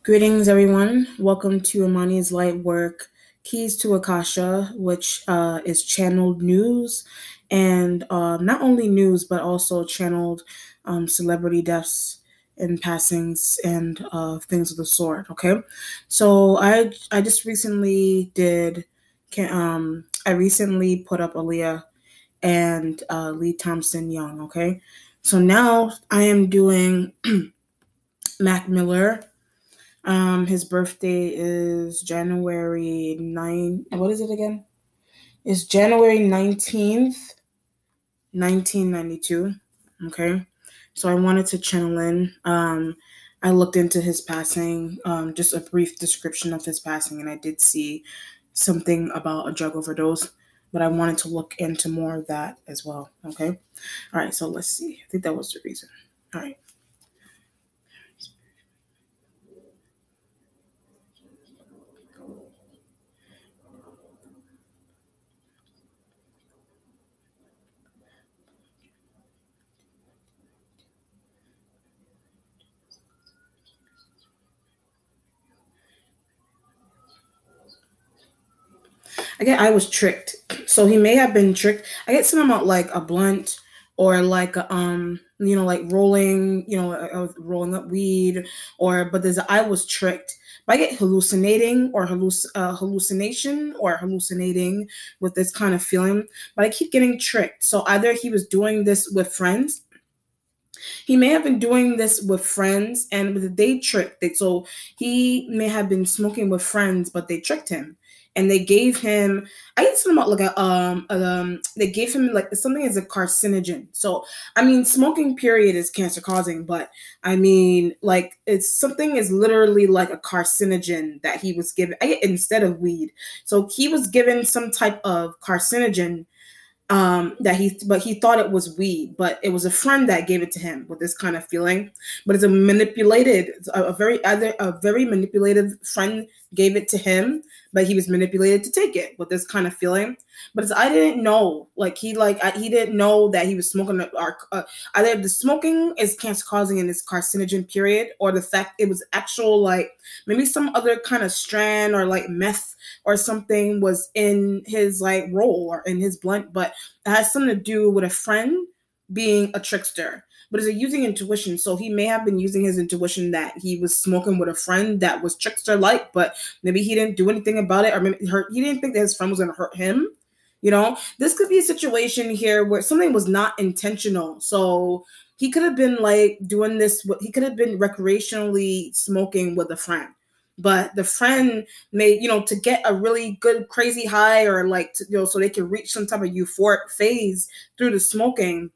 Greetings, everyone. Welcome to Amani's Light Work Keys to Akasha, which is channeled news and not only news, but also channeled celebrity deaths and passings and things of the sort. Okay, so I just recently I recently put up Aaliyah and Lee Thompson Young. Okay, so now I am doing Mac Miller. His birthday is January 9th. What is it again? It's January 19th, 1992. Okay. So I wanted to channel in. I looked into his passing, just a brief description of his passing, and I did see something about a drug overdose, but I wanted to look into more of that as well. Okay. All right. So let's see. I think that was the reason. All right. I get I was tricked. So he may have been tricked. I get something about like a blunt or like like rolling, rolling up weed or but there's I was tricked. But I get hallucinating or hallucination or hallucinating with this kind of feeling. But I keep getting tricked. So either he was doing this with friends. He may have been doing this with friends and they tricked it. So he may have been smoking with friends, but they tricked him. And they gave him, I think something about like they gave him like something as a carcinogen. So, I mean, smoking period is cancer causing, but I mean, like it's something is literally like a carcinogen that he was given instead of weed. So he was given some type of carcinogen but he thought it was weed, but it was a friend that gave it to him with this kind of feeling. But it's a very manipulative friend gave it to him, but he was manipulated to take it with this kind of feeling. But I didn't know, he didn't know that he was smoking. Either the smoking is cancer causing in this carcinogen period, or the fact it was actual like maybe some other kind of strand or like meth or something was in his like roll or in his blunt, but it has something to do with a friend being a trickster. But is it using intuition? So he may have been using his intuition that he was smoking with a friend that was trickster like, but maybe he didn't do anything about it, or maybe he didn't think that his friend was going to hurt him. This could be a situation here where something was not intentional. So he could have been like doing this. He could have been recreationally smoking with a friend, but the friend may, to get a really good crazy high or like, so they can reach some type of euphoric phase through the smoking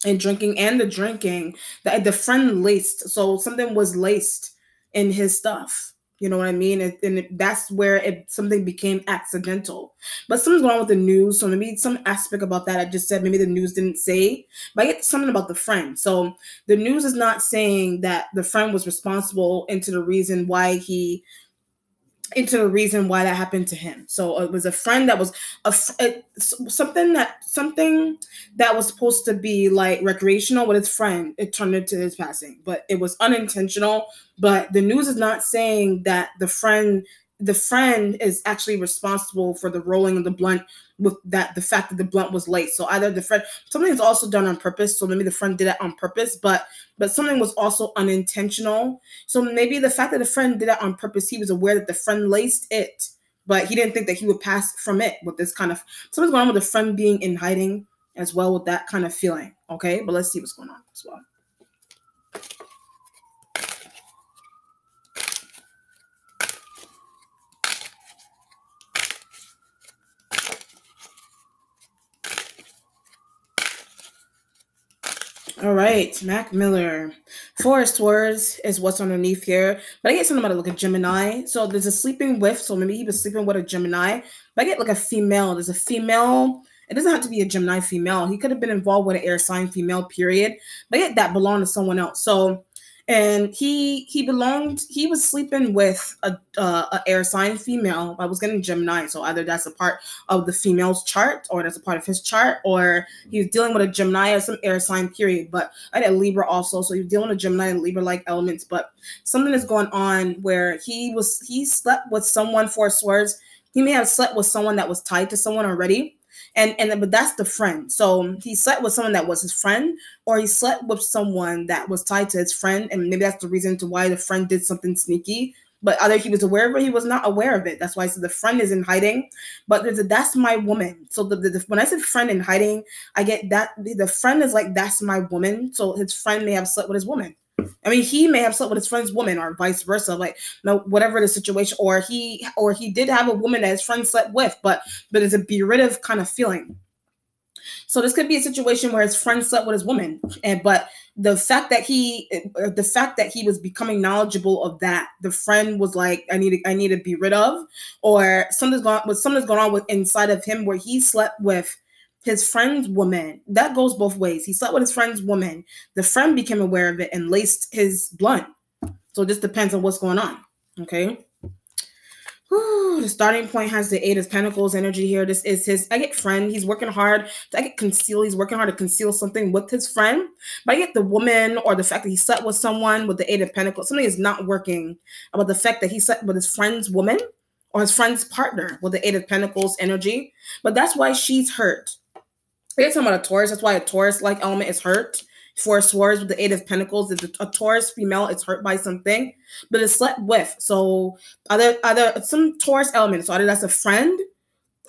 and drinking and the drinking, that the friend laced. So something was laced in his stuff. You know what I mean? That's where something became accidental. But something's going on with the news. So maybe some aspect about that I just said, maybe the news didn't say. But I get something about the friend. So the news is not saying that the friend was responsible into the reason why that happened to him. So it was a friend that was something that was supposed to be like recreational with his friend. It turned into his passing, but it was unintentional. But the news is not saying that the friend is actually responsible for the rolling of the blunt with that the fact that the blunt was late. So either the friend, something is also done on purpose. So maybe the friend did it on purpose, but something was also unintentional. So maybe the fact that the friend did it on purpose, he was aware that the friend laced it, but he didn't think that he would pass from it with this kind of something's going on with the friend being in hiding as well with that kind of feeling. Okay, but let's see what's going on as well. All right, Mac Miller. Forest words is what's underneath here. But I get something about like a Gemini. So there's a sleeping with, so maybe he was sleeping with a Gemini. But I get like a female. There's a female. It doesn't have to be a Gemini female. He could have been involved with an air sign female, period. But I get that belonged to someone else. So and he was sleeping with a air sign female. I was getting Gemini, so either that's a part of the female's chart, or that's a part of his chart, or he was dealing with a Gemini or some air sign, period. But I had a Libra also, so he was dealing with Gemini and Libra like elements. But something is going on where he slept with someone, for swords. He may have slept with someone that was tied to someone already. But that's the friend. So he slept with someone that was his friend, or he slept with someone that was tied to his friend, and maybe that's the reason to why the friend did something sneaky. But either he was aware of it, he was not aware of it. That's why I said the friend is in hiding. But that's my woman. So when I said friend in hiding, I get that the friend is like, that's my woman. So his friend may have slept with his woman. I mean, he may have slept with his friend's woman, or vice versa, like, no, whatever the situation, or he did have a woman that his friend slept with, but it's a be rid of kind of feeling. So this could be a situation where his friend slept with his woman, but the fact that he was becoming knowledgeable of that, the friend was like, I need to be rid of, or something's going on with inside of him where he slept with his friend's woman. That goes both ways. He slept with his friend's woman. The friend became aware of it and laced his blunt. So it just depends on what's going on. Okay. Whew, the starting point has the Eight of Pentacles energy here. This is his, I get friend. He's working hard. He's working hard to conceal something with his friend. But I get the woman, or the fact that he slept with someone with the Eight of Pentacles. Something is not working about the fact that he slept with his friend's woman or his friend's partner with the Eight of Pentacles energy. But that's why she's hurt. We're talking about a Taurus. That's why a Taurus-like element is hurt. Four Swords with the Eight of Pentacles. A Taurus female is hurt by something, but it's slept with. So either some Taurus element. So either that's a friend,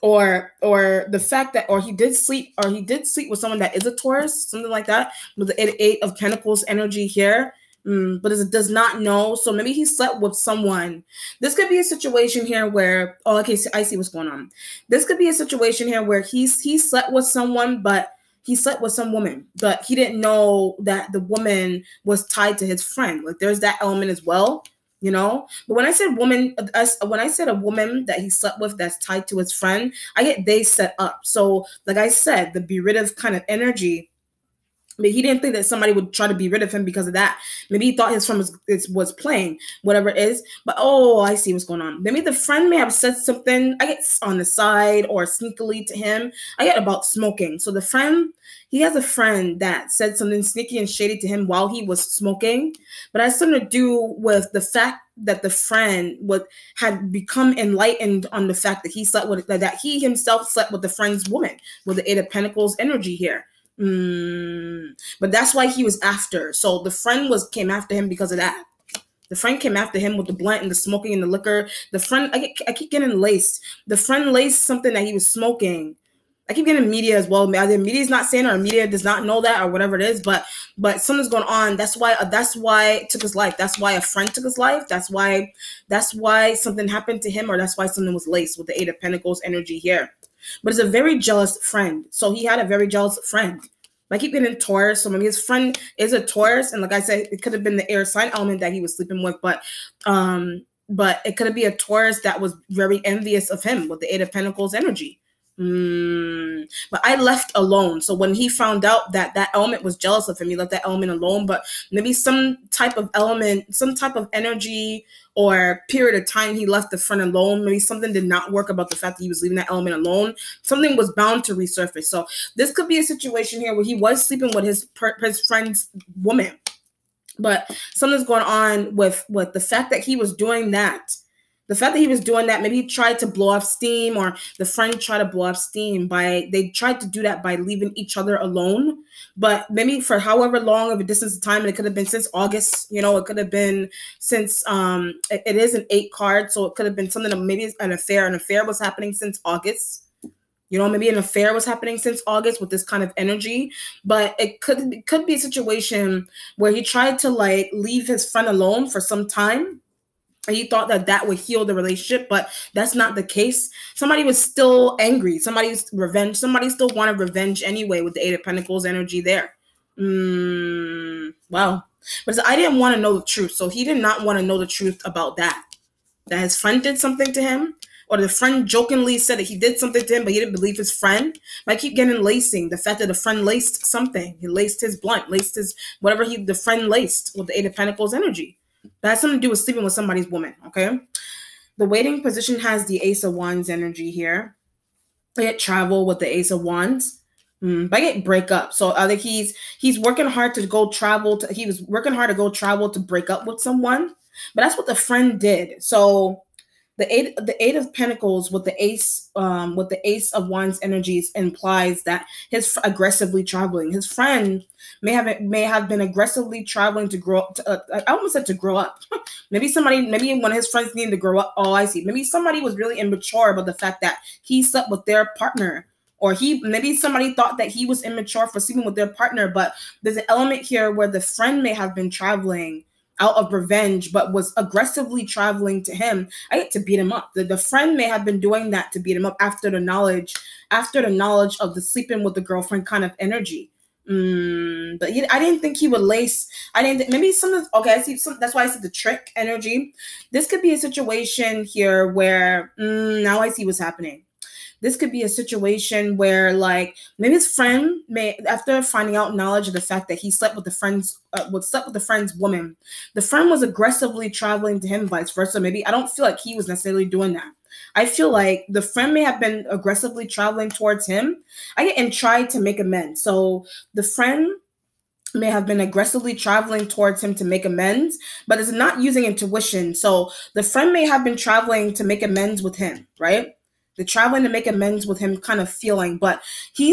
or the fact that, or he did sleep with someone that is a Taurus, something like that, with the Eight of Pentacles energy here. But it does not know. So maybe he slept with someone. This could be a situation here where, oh, okay, so I see what's going on. This could be a situation here where he slept with someone, but he slept with some woman, but he didn't know that the woman was tied to his friend. Like, there's that element as well, you know? But when I said woman, when I said a woman that he slept with that's tied to his friend, I get they set up. So like I said, the be rid of kind of energy. But he didn't think that somebody would try to be rid of him because of that. Maybe he thought his friend was playing, whatever it is. But, oh, I see what's going on. Maybe the friend may have said something, I get on the side or sneakily to him. I get about smoking. So the friend, he has a friend that said something sneaky and shady to him while he was smoking. But it has something to do with the fact that the friend had become enlightened on the fact that he slept with, that he himself slept with the friend's woman, with the Eight of Pentacles energy here. But that's why he was after. So the friend came after him because of that. The friend came after him with the blunt and the smoking and the liquor. The friend, I keep getting laced. The friend laced something that he was smoking. I keep getting media as well. Either media's not saying, or media does not know that, or whatever it is. But something's going on. That's why it took his life. That's why a friend took his life. That's why something happened to him, or that's why something was laced with the Eight of Pentacles energy here. But it's a very jealous friend. So he had a very jealous friend. I keep getting Taurus. So maybe his friend is a Taurus. And like I said, it could have been the air sign element that he was sleeping with. But it could be a Taurus that was very envious of him with the Eight of Pentacles energy. But I left alone. So when he found out that element was jealous of him, he left that element alone. But maybe some type of element, some type of energy or period of time he left the friend alone. Maybe something did not work about the fact that he was leaving that element alone. Something was bound to resurface. So this could be a situation here where he was sleeping with his friend's woman. But something's going on with the fact that he was doing that. The fact that he was doing that, maybe he tried to blow off steam, or the friend tried to blow off steam they tried to do that by leaving each other alone. But maybe for however long of a distance of time, and it could have been since August, you know, it could have been since, it is an 8 card. So it could have been something that maybe an affair. An affair was happening since August. You know, maybe an affair was happening since August with this kind of energy. But it could be a situation where he tried to like leave his friend alone for some time. And he thought that would heal the relationship, but that's not the case. Somebody was still angry. Somebody's revenge. Somebody still wanted revenge anyway with the Eight of Pentacles energy there. Wow. But I didn't want to know the truth. So he did not want to know the truth about that his friend did something to him, or the friend jokingly said that he did something to him, but he didn't believe his friend. I keep getting lacing. The fact that the friend laced something. He laced his blunt, laced his whatever the friend laced with the Eight of Pentacles energy. That has something to do with sleeping with somebody's woman, okay? The waiting position has the Ace of Wands energy here. I get travel with the Ace of Wands. But I get break up. So I think he's working hard to go travel. He was working hard to go travel to break up with someone. But that's what the friend did. So the eight of Pentacles with the Ace of Wands energies implies that his aggressively traveling. His friend may have been aggressively traveling to grow up. I almost said to grow up. maybe one of his friends needed to grow up. Oh, I see. Maybe somebody was really immature about the fact that he slept with their partner. Or maybe somebody thought that he was immature for sleeping with their partner. But there's an element here where the friend may have been traveling out of revenge, but was aggressively traveling to him. I get to beat him up. The friend may have been doing that to beat him up after the knowledge of the sleeping with the girlfriend kind of energy. But I didn't think he would lace. Maybe some. Okay, I see some. That's why I said the trick energy. This could be a situation here where now I see what's happening. This could be a situation where, like, maybe his friend may, after finding out knowledge of the fact that he slept with the friend's woman, the friend was aggressively traveling to him, vice versa. Maybe I don't feel like he was necessarily doing that. I feel like the friend may have been aggressively traveling towards him. And tried to make amends. So the friend may have been aggressively traveling towards him to make amends, but is not using intuition. So the friend may have been traveling to make amends with him, right? The traveling to make amends with him kind of feeling, but he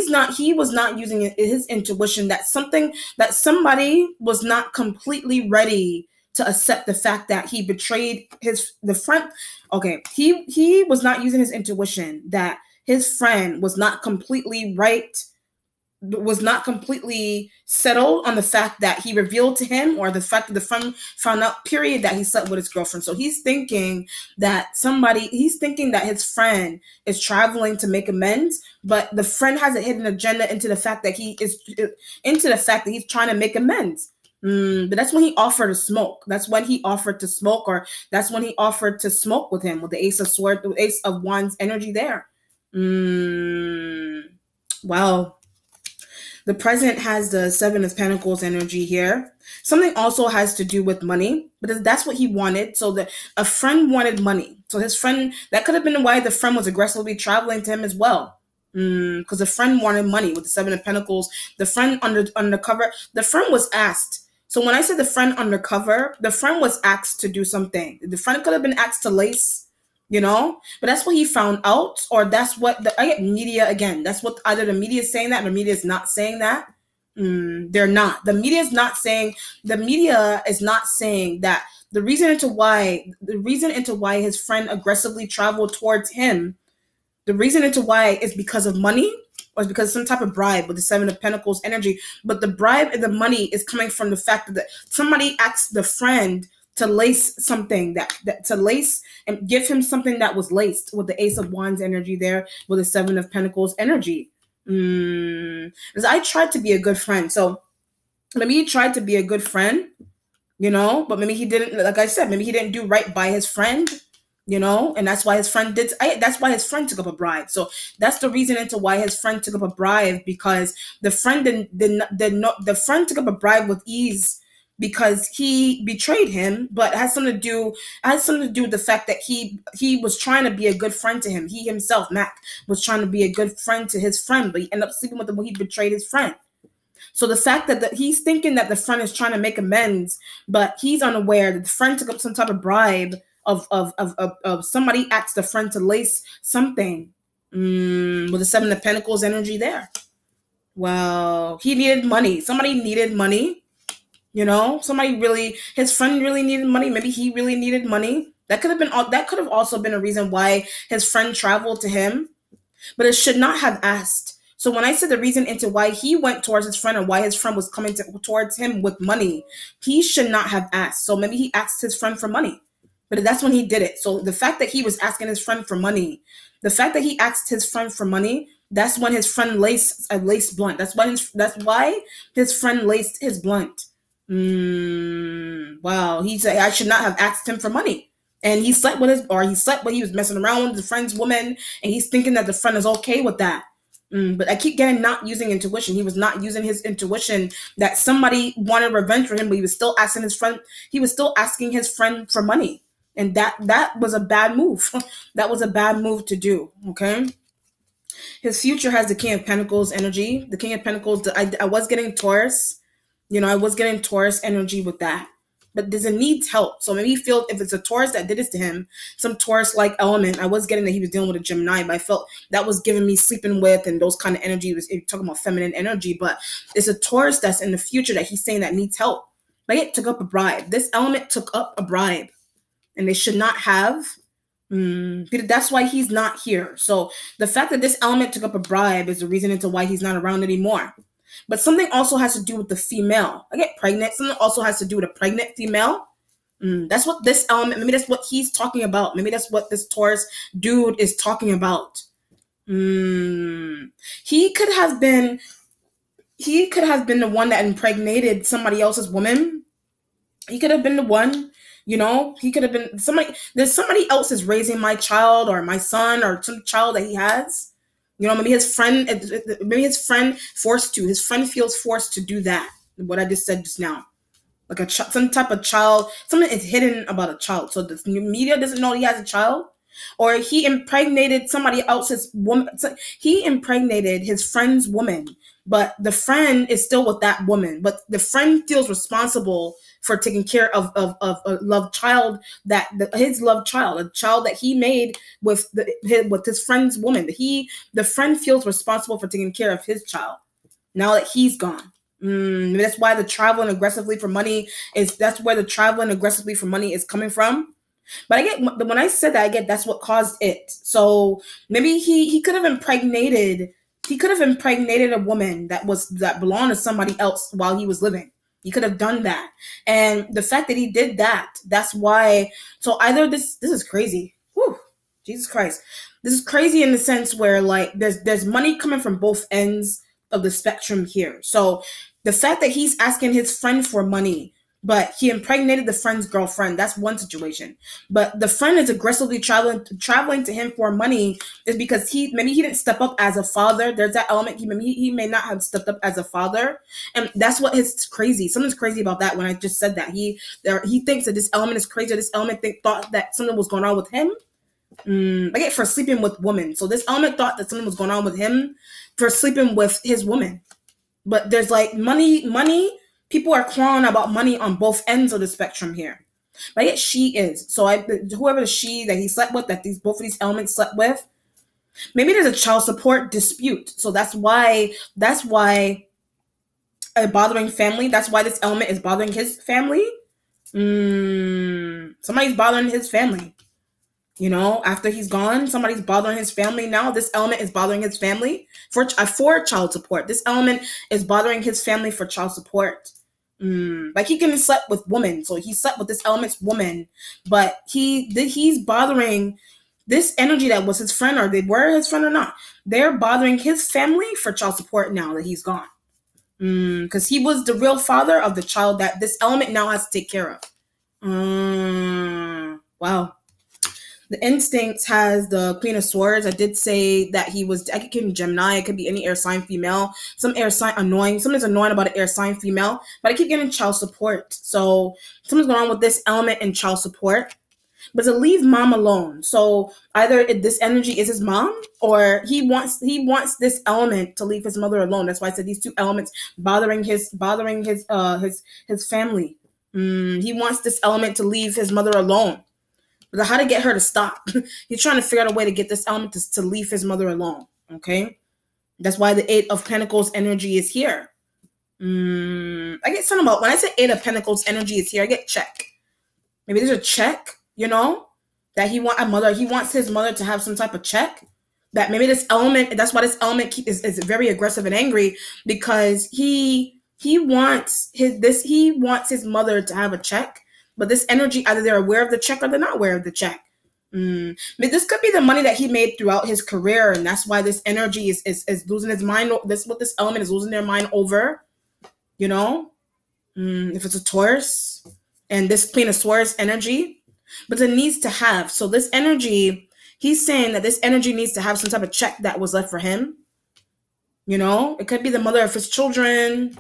was not using his intuition that somebody was not completely ready to accept the fact that he betrayed the friend. Okay, he was not using his intuition that his friend was not completely right, was not completely settled on the fact that he revealed to him, or the fact that the friend found out, period, that he slept with his girlfriend. So he's thinking that his friend is traveling to make amends, but the friend has a hidden agenda into the fact that he's trying to make amends. But that's when he offered to smoke. That's when he offered to smoke, or that's when he offered to smoke with him with the Ace of Swords, the Ace of Wands energy there. Wow. The present has the Seven of Pentacles energy here. Something also has to do with money, but that's what he wanted. So a friend wanted money. So his friend, that could have been why the friend was aggressively traveling to him as well. Because the friend wanted money with the Seven of Pentacles. The friend undercover, the friend was asked. So when I said the friend undercover, the friend was asked to do something. The friend could have been asked to lace, but that's what he found out, or that's what I get media again. That's what either the media is saying that, or the media is not saying that. They're not. The media is not saying that the reason into why his friend aggressively traveled towards him, the reason into why is because of money, or because of some type of bribe with the Seven of Pentacles energy. But the bribe and the money is coming from the fact that somebody asked the friend to lace something to lace and give him something that was laced with the Ace of Wands energy there with the Seven of Pentacles energy. Because I tried to be a good friend. So maybe he tried to be a good friend, but maybe he didn't, like I said, maybe he didn't do right by his friend, and that's why his friend that's why his friend took up a bribe. So that's the reason into why his friend took up a bribe, because the friend the friend took up a bribe with ease, because he betrayed him, but it has something to do with the fact that he was trying to be a good friend to him. He himself, Mac, was trying to be a good friend to his friend, but he ended up sleeping with him when he betrayed his friend. So the fact that he's thinking that the friend is trying to make amends, but he's unaware that the friend took up some type of bribe of somebody asked the friend to lace something with the Seven of Pentacles energy there. Well, he needed money. Somebody needed money. His friend really needed money. Maybe he really needed money. That could have also been a reason why his friend traveled to him, but it should not have asked. So when I said the reason into why he went towards his friend, or why his friend was coming towards him with money, he should not have asked. So maybe he asked his friend for money, but that's when he did it. So the fact that he was asking his friend for money, that's when his friend laced a lace blunt. That's why his friend laced his blunt. Wow. He said, I should not have asked him for money. And he slept with he was messing around with his friend's woman, and he's thinking that the friend is okay with that. But I keep getting not using intuition. He was not using his intuition that somebody wanted revenge for him, but he was still asking his friend. He was still asking his friend for money, and that was a bad move. That was a bad move to do. Okay. His future has the King of Pentacles energy. The King of Pentacles. I was getting Taurus. I was getting Taurus energy with that. But does it needs help? So maybe he feels if it's a Taurus that did this to him, some Taurus-like element. I was getting that he was dealing with a Gemini, but I felt that was giving me sleeping with and those kind of energy. It was talking about feminine energy, but it's a Taurus that's in the future that he's saying that needs help. Like it took up a bribe. This element took up a bribe, and they should not have. That's why he's not here. So the fact that this element took up a bribe is the reason into why he's not around anymore. But something also has to do with the female. I get pregnant. Something also has to do with a pregnant female. That's what this element, maybe that's what he's talking about. Maybe that's what this Taurus dude is talking about. He could have been the one that impregnated somebody else's woman. He could have been the one, he could have been somebody else is raising my child or my son or some child that he has. Maybe his friend his friend feels forced to do that. What I just said just now. Like some type of child, something is hidden about a child. So the media doesn't know he has a child. Or he impregnated somebody else's woman. He impregnated his friend's woman, but the friend is still with that woman. But the friend feels responsible for taking care of a loved child, his loved child, a child that he made with his friend's woman. The friend feels responsible for taking care of his child now that he's gone. That's why the traveling aggressively for money is. That's where the traveling aggressively for money is coming from. But when I said that, I get that's what caused it. So maybe he could have impregnated. He could have impregnated a woman that belonged to somebody else while he was living. He could have done that. And the fact that he did that, that's why. So either this is crazy. Whew, Jesus Christ. This is crazy in the sense where like there's money coming from both ends of the spectrum here. So the fact that he's asking his friend for money, but he impregnated the friend's girlfriend, that's one situation. But the friend is aggressively traveling to him for money is because maybe he didn't step up as a father. There's that element. He may not have stepped up as a father. And that's what is crazy. Something's crazy about that when I just said that. He thinks that this element is crazy. This element thought that something was going on with him. For sleeping with women. So this element thought that something was going on with him for sleeping with his woman. But there's like money. People are crying about money on both ends of the spectrum here. But yet she is. So whoever the she that he slept with, that both of these elements slept with, maybe there's a child support dispute. So that's why a bothering family. That's why this element is bothering his family. Somebody's bothering his family. After he's gone, somebody's bothering his family now. This element is bothering his family for child support. This element is bothering his family for child support. Like he can slept with women, so he slept with this element's woman, but he's bothering this energy that was his friend, or they were his friend or not. They're bothering his family for child support now that he's gone, because he was the real father of the child that this element now has to take care of. Wow. The Instincts has the Queen of Swords. I did say that I could give him Gemini. It could be any air sign female. Some air sign annoying. Something's annoying about an air sign female. But I keep getting child support. So something's going on with this element in child support. But to leave mom alone. So either this energy is his mom, or he wants this element to leave his mother alone. That's why I said these two elements bothering his family. He wants this element to leave his mother alone. But how to get her to stop? He's trying to figure out a way to get this element to leave his mother alone. Okay, that's why the Eight of Pentacles energy is here. I get something about when I say Eight of Pentacles energy is here. I get check. Maybe there's a check. That he wants his mother to have some type of check. That maybe this element. That's why this element is very aggressive and angry, because he wants his mother to have a check. But this energy, either they're aware of the check or they're not aware of the check. But this could be the money that he made throughout his career, and that's why this energy is losing his mind. This is what this element is losing their mind over. If it's a Taurus and this Queen of Swords energy, but it needs to have. So this energy, he's saying that this energy needs to have some type of check that was left for him. You know, it could be the mother of his children,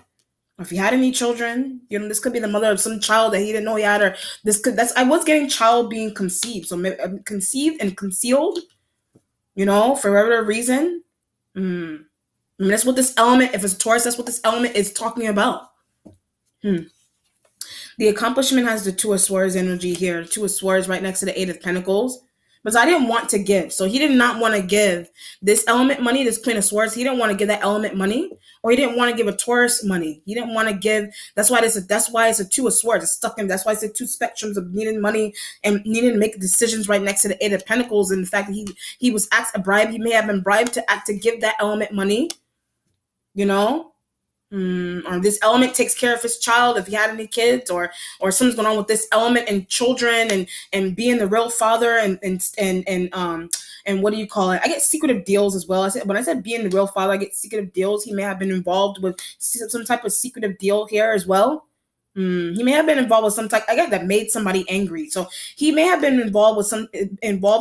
or if he had any children. You know, this could be the mother of some child that he didn't know he had, or this could, that's, I was getting child being conceived. So maybe, conceived and concealed, you know, for whatever reason. I mean, that's what this element, if it's Taurus, that's what this element is talking about. The accomplishment has the Two of Swords energy here. Two of Swords right next to the Eight of Pentacles. But I didn't want to give. So he did not want to give this element money, this Queen of Swords. He didn't want to give that element money. Or he didn't want to give a Taurus money. He didn't want to give. That's why it's a Two of Swords. It's stuck in. That's why it's a two spectrums of needing money and needing to make decisions right next to the Eight of Pentacles. And the fact that he was asked a bribe. He may have been bribed to give that element money. You know? Or this element takes care of his child if he had any kids, or something's going on with this element and children and being the real father and what do you call it? I get secretive deals as well. When I said being the real father, I get secretive deals. He may have been involved with some type of secretive deal here as well. He may have been involved with some type, I get that made somebody angry. So he may have been involved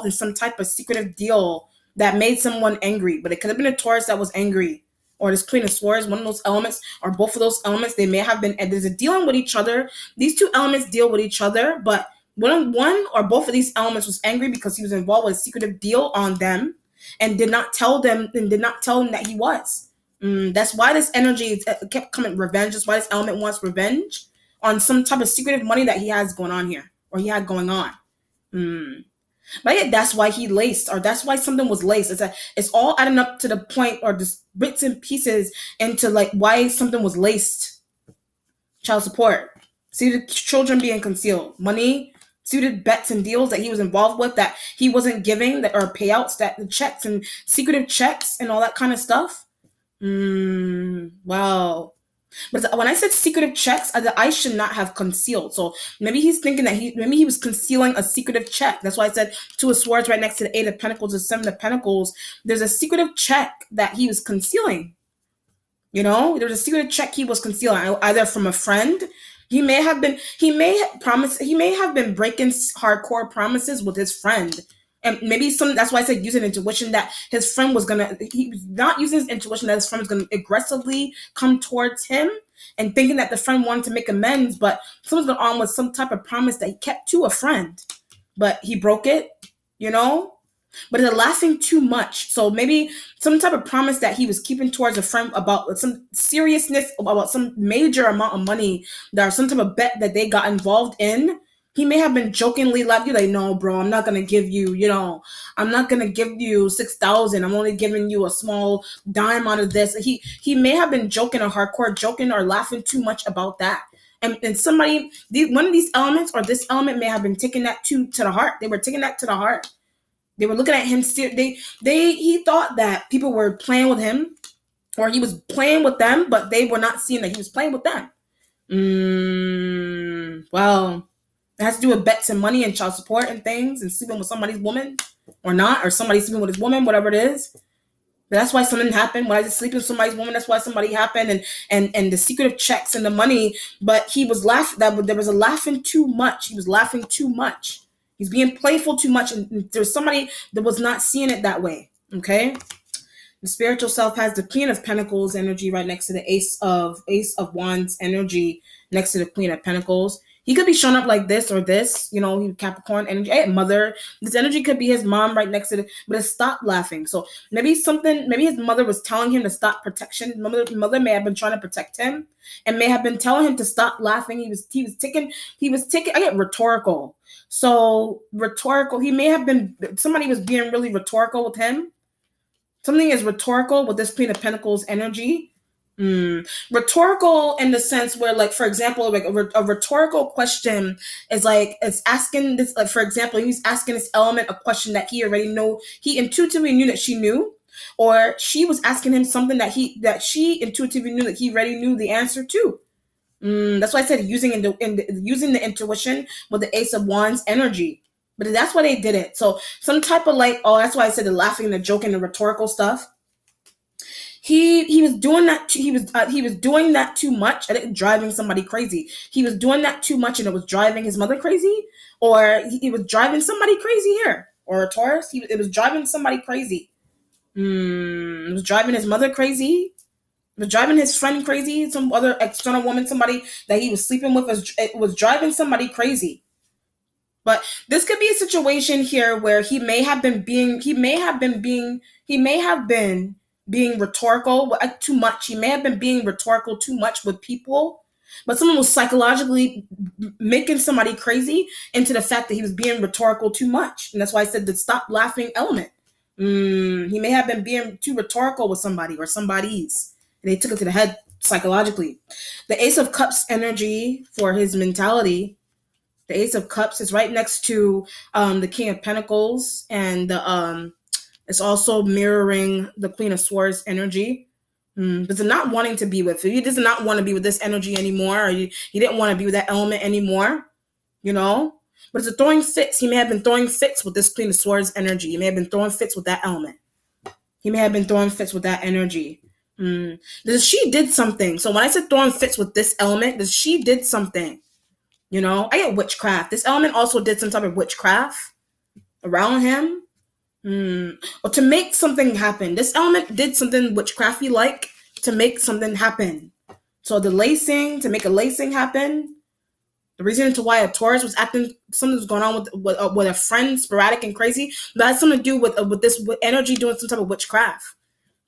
in some type of secretive deal that made someone angry, but it could have been a Taurus that was angry. Or this Queen of Swords, one of those elements, or both of those elements, they may have been, and there's a dealing with each other. These two elements deal with each other, but one or both of these elements was angry because he was involved with a secretive deal on them and did not tell them that he was. That's why this energy kept coming, revenge. That's why this element wants revenge on some type of secretive money that he has going on here, or he had going on. But yeah, that's why he laced, or that's why something was laced. It's all adding up to the point, or just bits and pieces into like why something was laced. Child support. See the children being concealed. Money, suited bets and deals that he was involved with that he wasn't giving, or payouts, that the checks and secretive checks and all that kind of stuff. Wow. But when I said secretive checks, I should not have concealed. So maybe he's thinking that maybe he was concealing a secretive check. That's why I said Two of Swords right next to the Eight of Pentacles, the Seven of Pentacles. There's a secretive check that he was concealing. You know, there's a secretive check he was concealing, either from a friend. He may have been breaking hardcore promises with his friend. And maybe that's why I said using intuition, that his friend he was not using his intuition that his friend was going to aggressively come towards him, and thinking that the friend wanted to make amends, but something's going on with some type of promise that he kept to a friend, but he broke it, you know? But it's laughing too much. So maybe some type of promise that he was keeping towards a friend about some seriousness, about some major amount of money, or some type of bet that they got involved in. He may have been jokingly like, no, bro, I'm not going to give you, I'm not going to give you 6,000. I'm only giving you a small dime out of this. He may have been joking, or hardcore joking, or laughing too much about that. And one of these elements, or this element, may have been taking that to the heart. They were taking that to the heart. They were looking at him. He thought that people were playing with him, or he was playing with them, but they were not seeing that he was playing with them. Well, it has to do with bets and money and child support and things, and sleeping with somebody's woman or not, or somebody sleeping with his woman, whatever it is. But that's why something happened. Why is it sleeping with somebody's woman? That's why somebody happened, and the secretive checks and the money. But he was laughing. There was a laughing too much. He was laughing too much. He's being playful too much, and there's somebody that was not seeing it that way. Okay. The spiritual self has the Queen of Pentacles energy right next to the Ace of Wands energy next to the Queen of Pentacles. He could be showing up like this or this, Capricorn energy. Hey, mother. This energy could be his mom right next to it, but it's stop laughing. So maybe his mother was telling him to stop protection. Mother may have been trying to protect him and may have been telling him to stop laughing. He was taking, I get rhetorical. So rhetorical, somebody was being really rhetorical with him. Something is rhetorical with this Queen of Pentacles energy. Rhetorical in the sense where, like, for example, like a rhetorical question is like, it's asking this, like, for example, he's asking this element a question that he already know, he intuitively knew that she knew, or she was asking him something that she intuitively knew that he already knew the answer to. That's why I said using the intuition with the Ace of Wands energy. But that's why they did it. So some type of that's why I said the laughing, the joking, the rhetorical stuff. he was doing that. He was doing that too much, and it driving somebody crazy. He was doing that too much, and it was driving his mother crazy, or he was driving somebody crazy here, or a Taurus. It was driving somebody crazy. It was driving his mother crazy. It was driving his friend crazy. Some other external woman, somebody that he was sleeping with, was driving somebody crazy. But this could be a situation here where he may have been being rhetorical too much. He may have been being rhetorical too much with people, but someone was psychologically making somebody crazy into the fact that he was being rhetorical too much. And that's why I said the stop laughing element. He may have been being too rhetorical with somebody or somebody's, and they took it to the head psychologically. The Ace of Cups energy for his mentality. The Ace of Cups is right next to the King of Pentacles, and it's also mirroring the Queen of Swords energy. But not wanting to be with it. He does not want to be with this energy anymore, or he didn't want to be with that element anymore, you know? But it's a throwing fits. He may have been throwing fits with this Queen of Swords energy. He may have been throwing fits with that element. He may have been throwing fits with that energy. She did something. So when I said throwing fits with this element, she did something. You know, I get witchcraft. This element also did some type of witchcraft around him. Or to make something happen. This element did something witchcrafty like to make something happen. So the lacing, to make a lacing happen. The reason into why a Taurus was acting, something was going on with a friend, sporadic and crazy. That has something to do with this energy doing some type of witchcraft.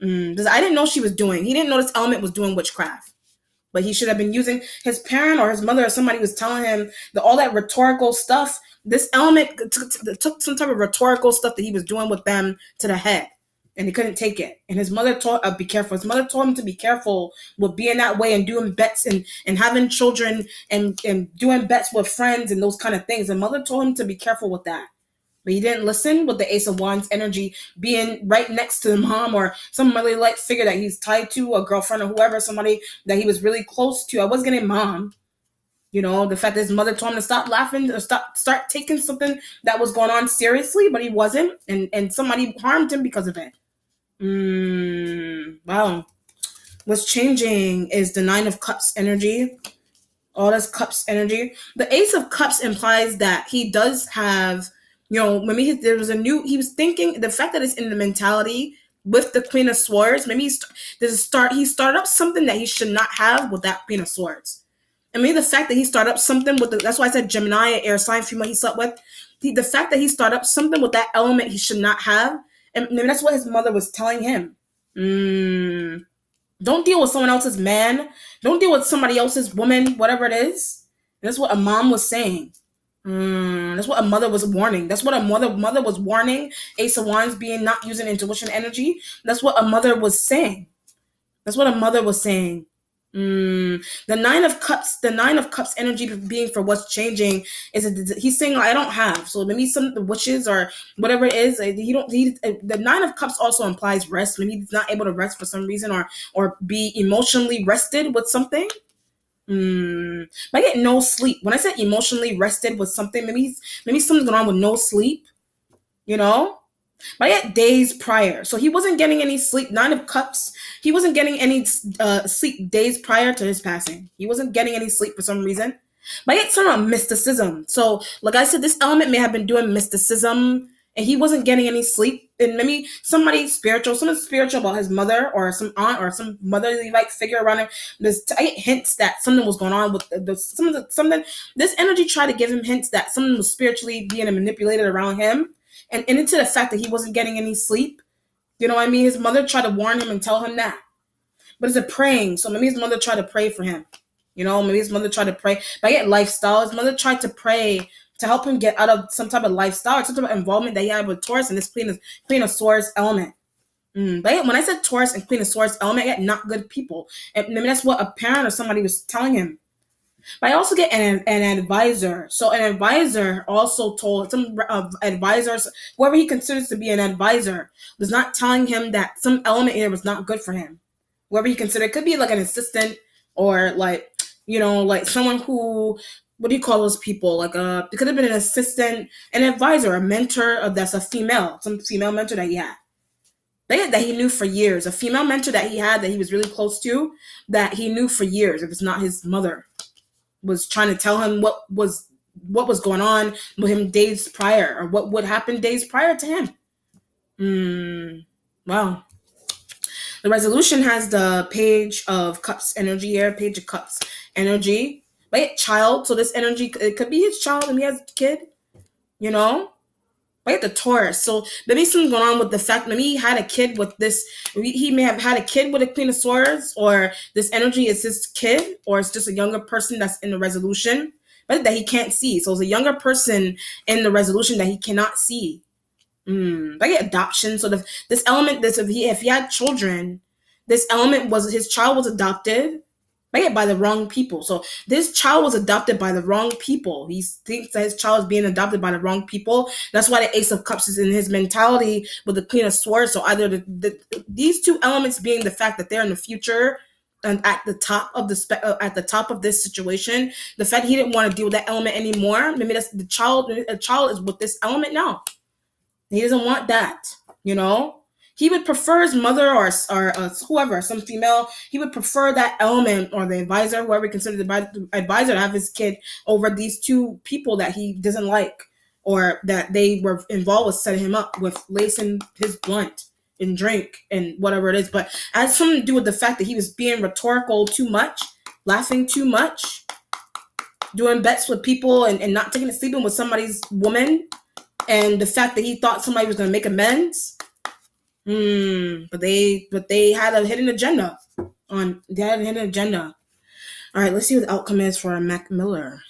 I didn't know she was doing. He didn't know this element was doing witchcraft. But he should have been using his parent or his mother or somebody was telling him that all that rhetorical stuff, this element took some type of rhetorical stuff that he was doing with them to the head. And he couldn't take it. And his mother told be careful. His mother told him to be careful with being that way and doing bets and having children and doing bets with friends and those kind of things. The mother told him to be careful with that. But he didn't listen with the Ace of Wands energy being right next to the mom or somebody like figure that he's tied to, a girlfriend or whoever, somebody that he was really close to. I was getting mom. You know, the fact that his mother told him to stop laughing or start taking something that was going on seriously, but he wasn't. And somebody harmed him because of it. Wow. What's changing is the Nine of Cups energy. All this Cups energy. The Ace of Cups implies that he does have, you know, maybe there was he was thinking, the fact that it's in the mentality with the Queen of Swords, maybe he started up something that he should not have with that Queen of Swords. And maybe the fact that he started up something with that's why I said Gemini, air sign, female he slept with. The fact that he started up something with that element he should not have, and maybe that's what his mother was telling him. Don't deal with someone else's man. Don't deal with somebody else's woman, whatever it is. And that's what a mom was saying. That's what a mother was warning. That's what a mother was warning. Ace of Wands being not using intuition energy. That's what a mother was saying. That's what a mother was saying. The Nine of Cups energy being for what's changing is he's saying I don't have. So maybe some of the wishes or whatever it is, the Nine of Cups also implies rest. Maybe he's not able to rest for some reason or be emotionally rested with something. But I get no sleep. When I said emotionally rested with something, maybe something's going on with no sleep, you know? But I get days prior. So he wasn't getting any sleep. Nine of Cups, he wasn't getting any sleep days prior to his passing. He wasn't getting any sleep for some reason. But I get some mysticism. So like I said, this element may have been doing mysticism and he wasn't getting any sleep. And maybe something spiritual about his mother or some aunt or some motherly like figure around him. I get hints that something was going on with something. This energy tried to give him hints that something was spiritually being manipulated around him, and into the fact that he wasn't getting any sleep. You know what I mean? His mother tried to warn him and tell him that. But it's a praying, so maybe his mother tried to pray for him. You know, maybe his mother tried to pray. But I get lifestyle. His mother tried to pray to help him get out of some type of lifestyle or some type of involvement that he had with Taurus and this Queen of Swords element. But when I said Taurus and Queen of Swords element, I get not good people. And maybe that's what a parent or somebody was telling him. But I also get an advisor. So an advisor also told some advisors, whoever he considers to be an advisor, was not telling him that some element here was not good for him. Whoever he considered, could be like an assistant or like, you know, like someone who, what do you call those people? Like it could have been an assistant, an advisor, a mentor that's a female, some female mentor that he had. That he knew for years. A female mentor that he had that he was really close to, that he knew for years. If it's not his mother, was trying to tell him what was going on with him days prior, or what would happen days prior to him. Wow. The resolution has the Page of Cups energy here, Page of Cups energy. Right? Child. So this energy, it could be his child and he has a kid, you know? Right? The Taurus. So maybe something's going on with the fact maybe he had a kid with this. He may have had a kid with a Queen of Swords, or this energy is his kid, or it's just a younger person that's in the resolution, but that he can't see. So it's a younger person in the resolution that he cannot see. Like adoption. So this element, if he had children, this element was his child was adopted, right, by the wrong people. So this child was adopted by the wrong people. He thinks that his child is being adopted by the wrong people. That's why the Ace of Cups is in his mentality with the Queen of Swords. So either these two elements being the fact that they're in the future and at the top of this situation, the fact he didn't want to deal with that element anymore. Maybe that's the child. A child is with this element now. He doesn't want that, you know. He would prefer his mother or whoever, some female. He would prefer that element, or the advisor, whoever he considers the advisor, to have his kid over these two people that he doesn't like, or that they were involved with setting him up with lacing his blunt and drink and whatever it is. But it has something to do with the fact that he was being rhetorical too much, laughing too much, doing bets with people, and not taking it, sleeping with somebody's woman. And the fact that he thought somebody was going to make amends, but they had a hidden agenda. All right, let's see what the outcome is for Mac Miller.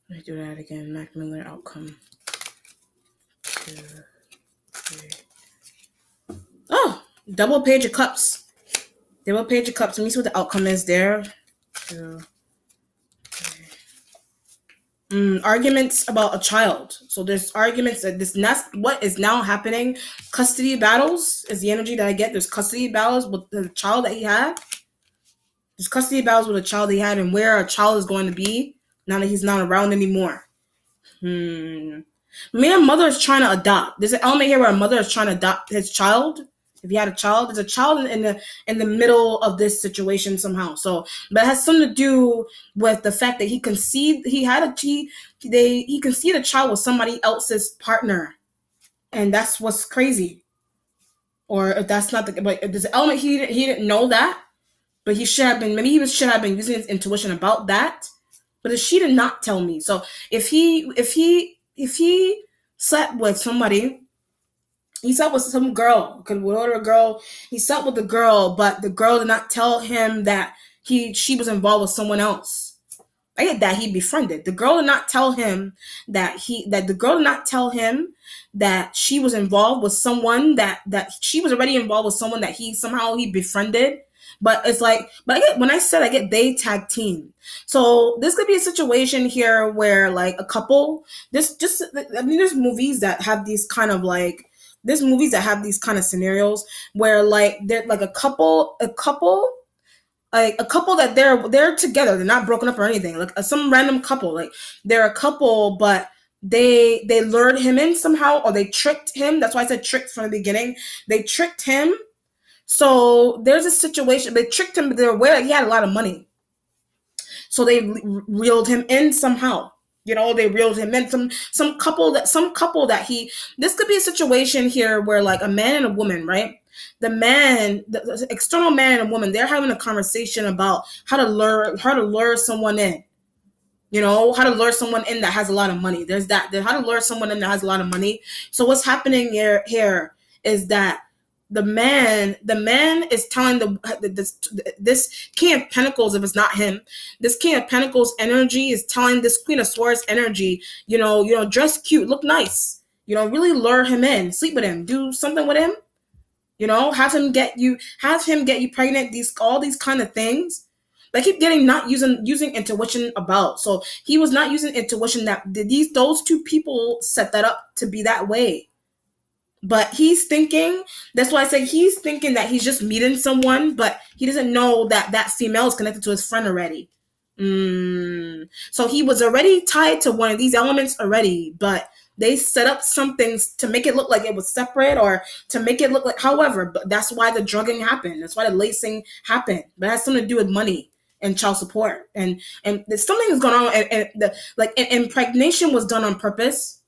Let me do that again. Mac Miller outcome. 2, 3. Oh, double Page of Cups. Double Page of Cups. Let me see what the outcome is there. 2, 3. Arguments about a child. So there's arguments that what is now happening. Custody battles is the energy that I get. There's custody battles with the child that he had. There's custody battles with a child he had, and where a child is going to be now that he's not around anymore. Maybe a mother is trying to adopt. There's an element here where a mother is trying to adopt his child. If he had a child, there's a child in the middle of this situation somehow. So, but it has something to do with the fact that he conceived. He conceived a child with somebody else's partner, and that's what's crazy. Or if that's not but there's an element he didn't know that, but he should have been. Maybe he should have been using his intuition about that. But she did not tell me. So if he slept with somebody. He slept with some girl, he slept with the girl, but the girl did not tell him that she was involved with someone else. I get that he befriended. The girl did not tell him that she was involved with someone that she was already involved with someone that he befriended. But it's like, when I said I get they tag team. So this could be a situation here where like a couple, there's movies that have these kind of like, there's movies that have these kind of scenarios where like they're like a couple that they're together, they're not broken up or anything. Like some random couple, like they're a couple, but they lured him in somehow, or they tricked him. That's why I said tricked from the beginning. They tricked him. So there's a situation. They tricked him, but they're aware that he had a lot of money. So they reeled him in somehow. They reeled him in. Some couple that this could be a situation here where like a man and a woman, right? The external man and a woman, they're having a conversation about how to lure someone in. How to lure someone in that has a lot of money. There's that. How to lure someone in that has a lot of money. So what's happening here is that the man is telling this King of Pentacles, if it's not him, this King of Pentacles energy is telling this Queen of Swords energy, dress cute, look nice, really lure him in, sleep with him, do something with him, have him get you pregnant, all these kind of things. They keep not using intuition about. So he was not using intuition that those two people set that up to be that way. But he's thinking, that's why I say he's thinking that he's just meeting someone, but he doesn't know that that female is connected to his friend already. So he was already tied to one of these elements already, but they set up some things to make it look like it was separate, or to make it look like, however, but that's why the drugging happened. That's why the lacing happened. But it has something to do with money and child support. And there's something that's going on. And impregnation was done on purpose.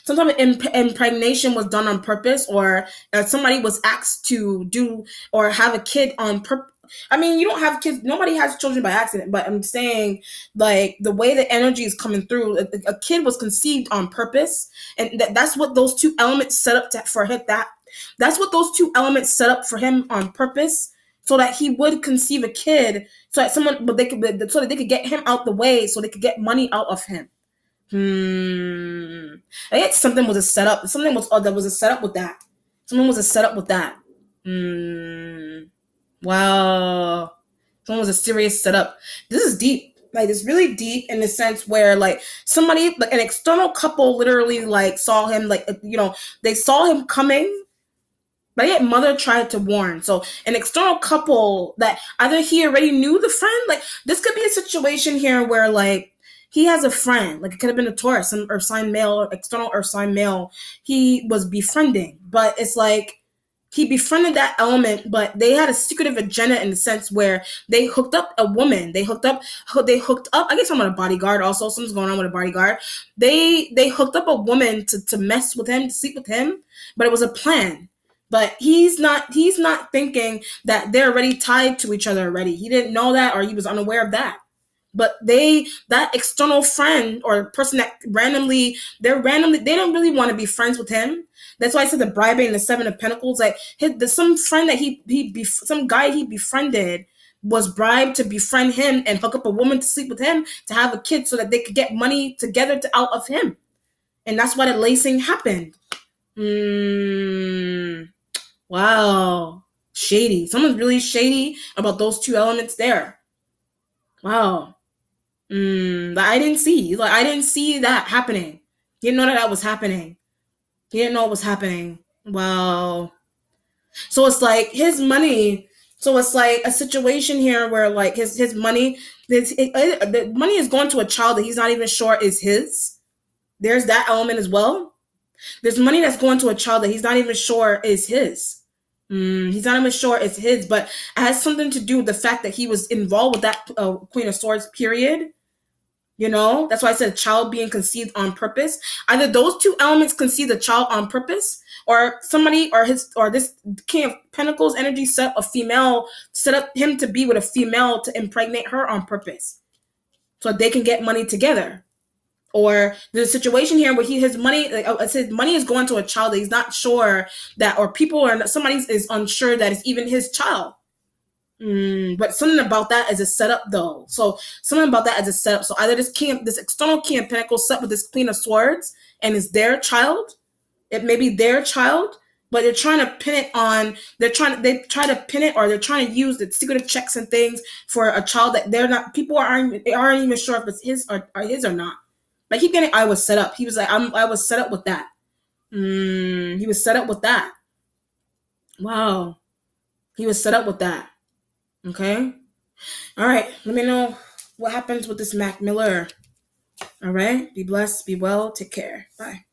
Sometimes impregnation was done on purpose, or somebody was asked to do or have a kid on purpose. I mean, you don't have kids. Nobody has children by accident. But I'm saying, like, the way the energy is coming through, a kid was conceived on purpose, and that's what those two elements set up for him. That's what those two elements set up for him on purpose, so that he would conceive a kid, so that so that they could get him out the way, so they could get money out of him. I guess something was a setup. Something was there was a setup with that. Someone was a setup with that. Wow. Someone was a serious setup. This is deep. Like, it's really deep in the sense where, like, somebody, like an external couple, literally, like, saw him, like, you know, they saw him coming, but yet mother tried to warn. So an external couple that either he already knew the friend, like, this could be a situation here where, like, he has a friend, like, it could have been a Taurus, some earth sign male, or external earth sign male he was befriending, but it's like he befriended that element, but they had a secretive agenda in the sense where they hooked up a woman. They hooked up. I guess I'm on a bodyguard also. Something's going on with a bodyguard. They hooked up a woman to mess with him, to sleep with him, but it was a plan. But he's not thinking that they're already tied to each other already. He didn't know that, or he was unaware of that. But that external friend or person that they don't really want to be friends with him. That's why I said the bribing and the Seven of Pentacles. Like, some friend that some guy he befriended was bribed to befriend him and hook up a woman to sleep with him to have a kid, so that they could get money together out of him. And that's why the lacing happened. Wow. Shady. Someone's really shady about those two elements there. Wow. I didn't see. Like, I didn't see that happening. Didn't know that was happening. Didn't know it was happening. Wow. So it's like his money. So it's like a situation here where, like, his money, the money is going to a child that he's not even sure is his. There's that element as well. There's money that's going to a child that he's not even sure is his. He's not even sure it's his, but it has something to do with the fact that he was involved with that Queen of Swords period. You know, that's why I said child being conceived on purpose. Either those two elements conceive the child on purpose, or somebody or this King of Pentacles energy set up him to be with a female to impregnate her on purpose, so they can get money together. Or there's a situation here where his money is going to a child that he's not sure that, or somebody is unsure that it's even his child. But something about that is a setup, though. So something about that is a setup. So either this external King of Pentacles set with this Queen of Swords, and it's their child. It may be their child, but they're trying to pin it on. They try to pin it, or they're trying to use the secretive checks and things for a child that they're not. People aren't even sure if it's his or his or not. Like, keep getting, I was set up. He was like, I was set up with that. He was set up with that. Wow. He was set up with that. Okay. All right. Let me know what happens with this Mac Miller. All right. Be blessed. Be well. Take care. Bye.